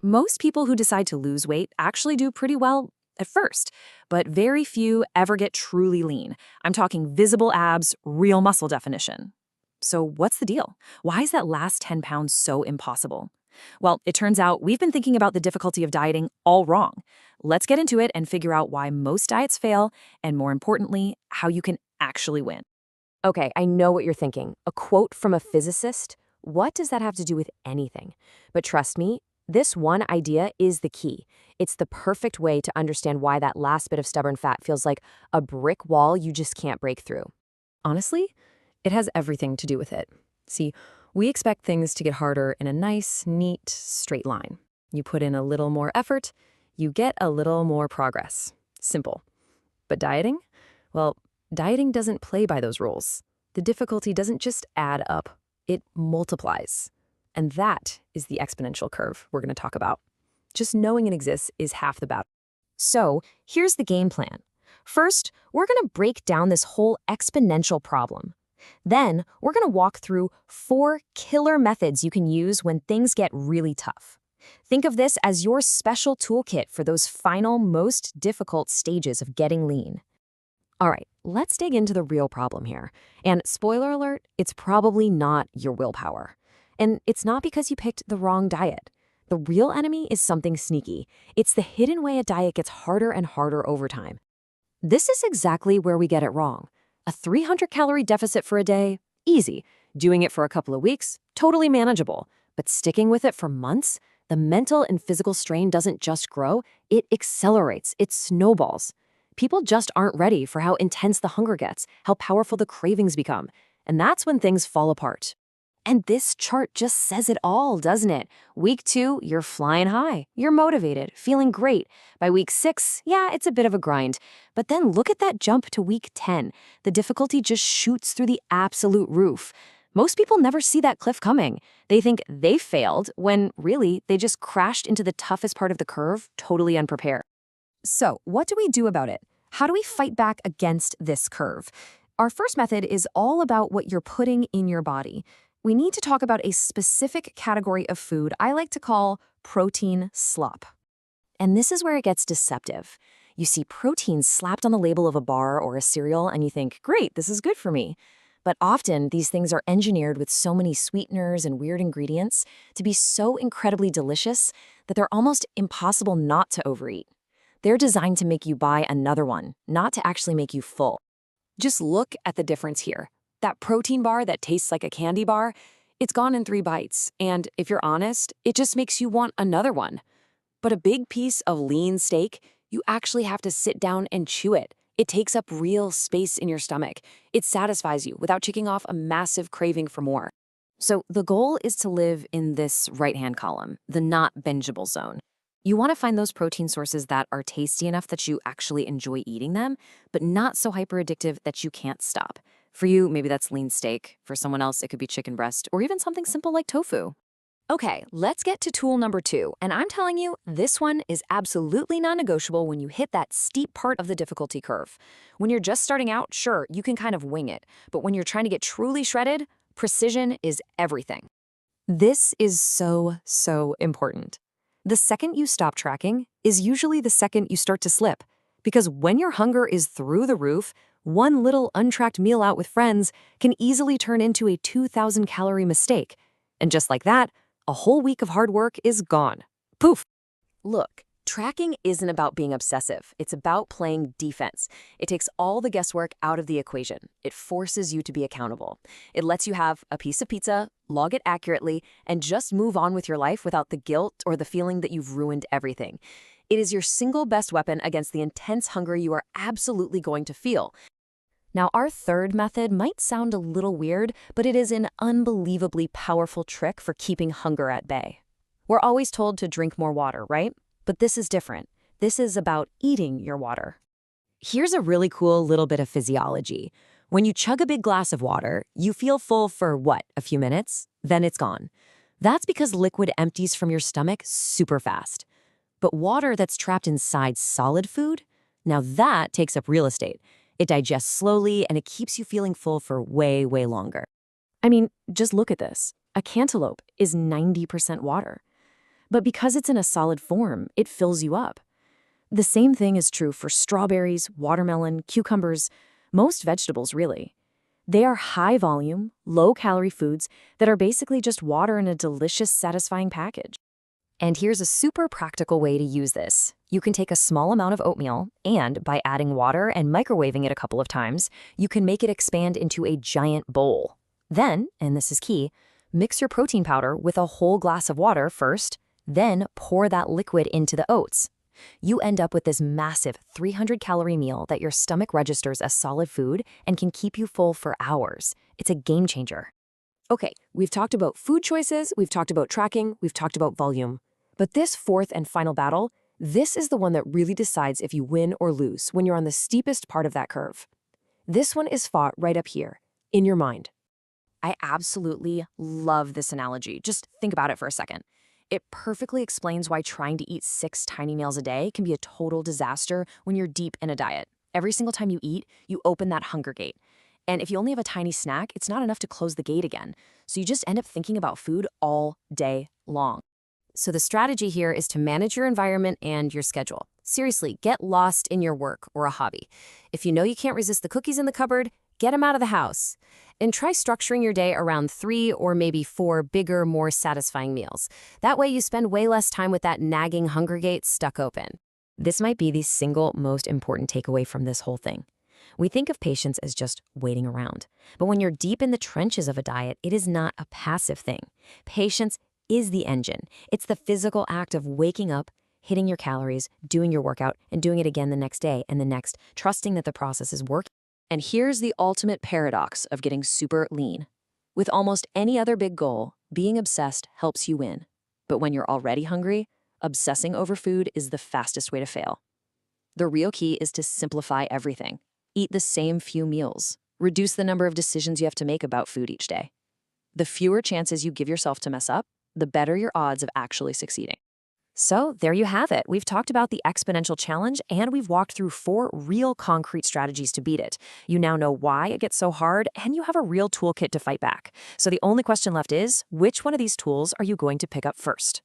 Most people who decide to lose weight actually do pretty well at first, but very few ever get truly lean. I'm talking visible abs, real muscle definition. So, what's the deal? Why is that last 10 pounds so impossible? Well, it turns out we've been thinking about the difficulty of dieting all wrong. Let's get into it and figure out why most diets fail, and more importantly, how you can actually win. Okay, I know what you're thinking. A quote from a physicist? What does that have to do with anything? But trust me, this one idea is the key. It's the perfect way to understand why that last bit of stubborn fat feels like a brick wall you just can't break through. Honestly, it has everything to do with it. See, we expect things to get harder in a nice, neat, straight line. You put in a little more effort, you get a little more progress. Simple. But dieting? Well, dieting doesn't play by those rules. The difficulty doesn't just add up, it multiplies. And that is the exponential curve we're going to talk about. Just knowing it exists is half the battle. So, here's the game plan. First, we're going to break down this whole exponential problem. Then, we're going to walk through 4 killer methods you can use when things get really tough. Think of this as your special toolkit for those final, most difficult stages of getting lean. All right, let's dig into the real problem here. And spoiler alert, it's probably not your willpower. And it's not because you picked the wrong diet. The real enemy is something sneaky. It's the hidden way a diet gets harder and harder over time. This is exactly where we get it wrong. A 300-calorie deficit for a day? Easy. Doing it for a couple of weeks? Totally manageable. But sticking with it for months? The mental and physical strain doesn't just grow, it accelerates, it snowballs. People just aren't ready for how intense the hunger gets, how powerful the cravings become. And that's when things fall apart. And this chart just says it all, doesn't it? Week 2, you're flying high. You're motivated, feeling great. By week 6, yeah, it's a bit of a grind. But then look at that jump to week 10. The difficulty just shoots through the absolute roof. Most people never see that cliff coming. They think they failed, when really, they just crashed into the toughest part of the curve, totally unprepared. So, what do we do about it? How do we fight back against this curve? Our first method is all about what you're putting in your body. We need to talk about a specific category of food I like to call protein slop. And this is where it gets deceptive. You see protein slapped on the label of a bar or a cereal, and you think, great, this is good for me. But often, these things are engineered with so many sweeteners and weird ingredients to be so incredibly delicious that they're almost impossible not to overeat. They're designed to make you buy another one, not to actually make you full. Just look at the difference here. That protein bar that tastes like a candy bar, it's gone in 3 bites, and if you're honest, it just makes you want another one. But a big piece of lean steak, you actually have to sit down and chew it. It takes up real space in your stomach. It satisfies you without checking off a massive craving for more. So the goal is to live in this right-hand column, the not bingeable zone. You want to find those protein sources that are tasty enough that you actually enjoy eating them, but not so hyper-addictive that you can't stop. For you, maybe that's lean steak. For someone else, it could be chicken breast, or even something simple like tofu. Okay, let's get to tool number 2, and I'm telling you, this one is absolutely non-negotiable when you hit that steep part of the difficulty curve. When you're just starting out, sure, you can kind of wing it, but when you're trying to get truly shredded, precision is everything. This is so important. The second you stop tracking is usually the second you start to slip, because when your hunger is through the roof, one little untracked meal out with friends can easily turn into a 2,000-calorie mistake. And just like that, a whole week of hard work is gone. Poof! Look, tracking isn't about being obsessive. It's about playing defense. It takes all the guesswork out of the equation. It forces you to be accountable. It lets you have a piece of pizza, log it accurately, and just move on with your life without the guilt or the feeling that you've ruined everything. It is your single best weapon against the intense hunger you are absolutely going to feel. Now, our third method might sound a little weird, but it is an unbelievably powerful trick for keeping hunger at bay. We're always told to drink more water, right? But this is different. This is about eating your water. Here's a really cool little bit of physiology. When you chug a big glass of water, you feel full for what, a few minutes? Then it's gone. That's because liquid empties from your stomach super fast. But water that's trapped inside solid food, now that takes up real estate. It digests slowly, and it keeps you feeling full for way longer. I mean, just look at this. A cantaloupe is 90% water. But because it's in a solid form, it fills you up. The same thing is true for strawberries, watermelon, cucumbers, most vegetables, really. They are high-volume, low-calorie foods that are basically just water in a delicious, satisfying package. And here's a super practical way to use this. You can take a small amount of oatmeal, and by adding water and microwaving it a couple of times, you can make it expand into a giant bowl. Then, and this is key, mix your protein powder with a whole glass of water first, then pour that liquid into the oats. You end up with this massive 300-calorie meal that your stomach registers as solid food and can keep you full for hours. It's a game changer. Okay, we've talked about food choices, we've talked about tracking, we've talked about volume. But this fourth and final battle, this is the one that really decides if you win or lose when you're on the steepest part of that curve. This one is fought right up here, in your mind. I absolutely love this analogy. Just think about it for a second. It perfectly explains why trying to eat 6 tiny meals a day can be a total disaster when you're deep in a diet. Every single time you eat, you open that hunger gate. And if you only have a tiny snack, it's not enough to close the gate again. So you just end up thinking about food all day long. So the strategy here is to manage your environment and your schedule. Seriously, get lost in your work or a hobby. If you know you can't resist the cookies in the cupboard, get them out of the house. And try structuring your day around 3 or maybe 4 bigger, more satisfying meals. That way you spend way less time with that nagging hunger gate stuck open. This might be the single most important takeaway from this whole thing. We think of patience as just waiting around. But when you're deep in the trenches of a diet, it is not a passive thing. Patience is the engine. It's the physical act of waking up, hitting your calories, doing your workout, and doing it again the next day and the next, trusting that the process is working. And here's the ultimate paradox of getting super lean. With almost any other big goal, being obsessed helps you win. But when you're already hungry, obsessing over food is the fastest way to fail. The real key is to simplify everything. Eat the same few meals. Reduce the number of decisions you have to make about food each day. The fewer chances you give yourself to mess up, the better your odds of actually succeeding. So there you have it. We've talked about the exponential challenge, and we've walked through 4 real concrete strategies to beat it. You now know why it gets so hard, and you have a real toolkit to fight back. So the only question left is, which one of these tools are you going to pick up first?